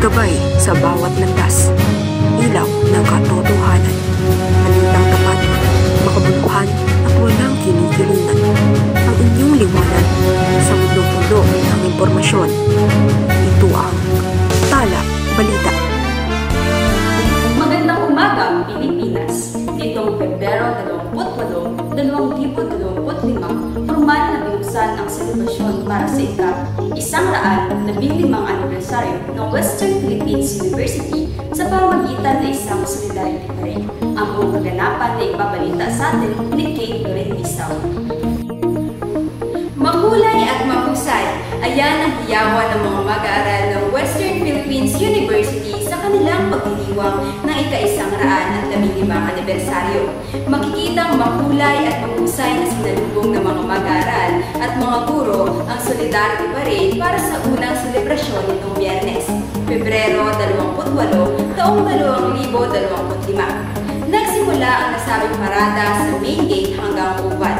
Gabay sa bawat landas, ilaw ng katotohanan, balitang tapat, makabuluhan at walang kinikilingan. Ang inyong liwanag sa mundo-mundo ng impormasyon. Ito ang Tala Balita. Magandang umaga, Pilipinas. Nitong Pebrero 28, 2025, formal na binuksan ang selebrasyon para sa ika-115 anibersaryo ng Western Philippines University sa pamamagitan ng isang solidarity parade. Ang buong kaganapan na ipabalita sa atin ni Kate Lorenzo. Mahulay at mahusay, ayan ang hiyawan ng mga mag-aaral ng Western Philippines University sa kanilang pagdiriwang ng ika-115 anibersaryo. Makikitang mahulay at mahusay na sinalubong ng mga mag-aaral at mga guro ang Solidarity Parade para sa unang selebrasyon nitong Biyernes, Pebrero 28, taong 2025. Nagsimula ang nasabing parada sa main gate hanggang Oval.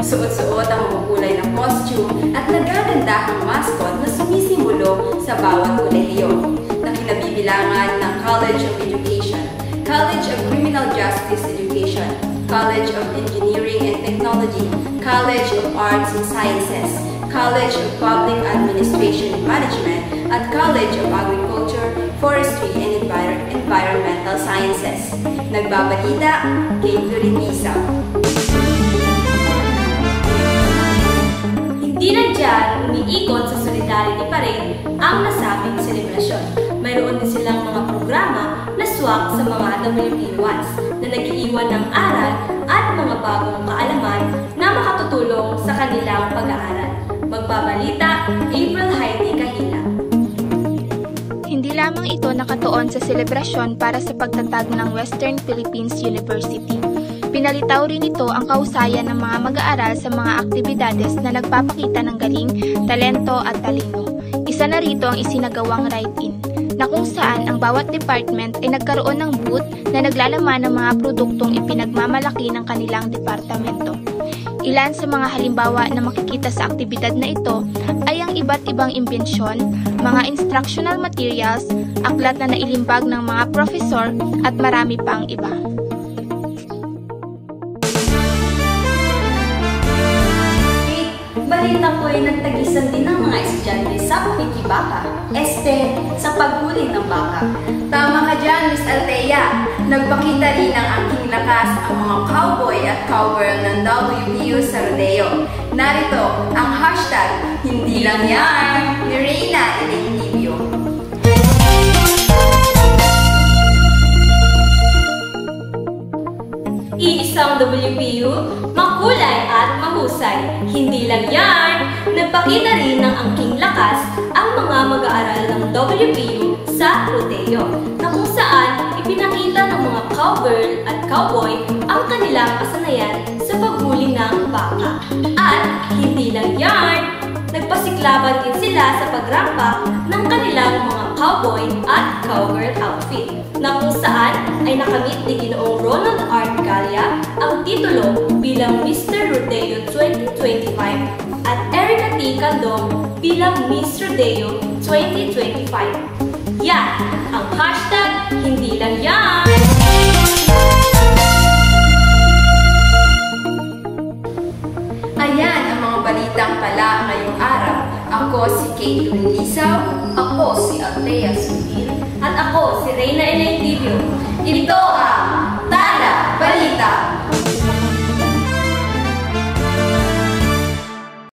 Suot-suot ang mga kulay ng costume at nagagandahang mascot na sumisimulo sa bawat kolehiyo na kinabibilangan ng College of Education, College of Criminal Justice Education, College of Engineering and Technology, College of Arts and Sciences, College of Public Administration and Management, at College of Agriculture, Forestry and Environmental Sciences. Nagbabalita, Kate Lorenzo. Hindi na dyan umiikot sa Solidarity Parade ang nasabing selebrasyon. Mayroon din silang mga programa na swak sa mga WP1s na nag-iiwan ng aral at mga bagong kaalaman na makatutulong sa kanilang pag-aaral. Magbabalita, April Heidi Kahila. Hindi lamang ito nakatuon sa selebrasyon para sa pagtatag ng Western Philippines University. Pinalitaw rin ito ang kahusayan ng mga mag-aaral sa mga aktibidades na nagpapakita ng galing, talento at talino. Isa na rito ang isinagawang write-in, na kung saan ang bawat department ay nagkaroon ng booth na naglalaman ng mga produktong ipinagmamalaki ng kanilang departamento. Ilan sa mga halimbawa na makikita sa aktibidad na ito ay ang iba't ibang imbensyon, mga instructional materials, aklat na nailimbag ng mga profesor at marami pang iba. Balita ko ay nagtagisan din ng mga estudyante sa pakikibaka, sa paghuli ng baka. Tama ka dyan, Miss Althea. Nagpakita rin ng aking lakas ang mga cowboy at cowgirl ng WPU sa rodeo. Narito ang hashtag, hindi lang yan, ni Reyna Elentivio. Iisang WPU, makulay at mahusay. Hindi lang yan, nagpakita rin ng angking lakas ang mga mag-aaral ng WPU sa rodeo, na kung saan ipinakita ng mga cowgirl at cowboy ang kanilang kasanayan sa paghuli ng baka. At hindi lang yan, nagpasiklaban din sila sa pagrampa ng kanilang mga cowboy at cowgirl outfit, na kung saan ay nakamit ni Ginoong Ronald R. Gallia ang titulo bilang Mr. Rodeo 2025 at Erica T. Candong bilang Miss Rodeo 2025. Yan ang hashtag, hindi lang yan! Ayan ang mga balitang pala ngayong araw. Ako si Kate Lorenzo, ako si Althea Sundin, at ako si Reyna Elentivio.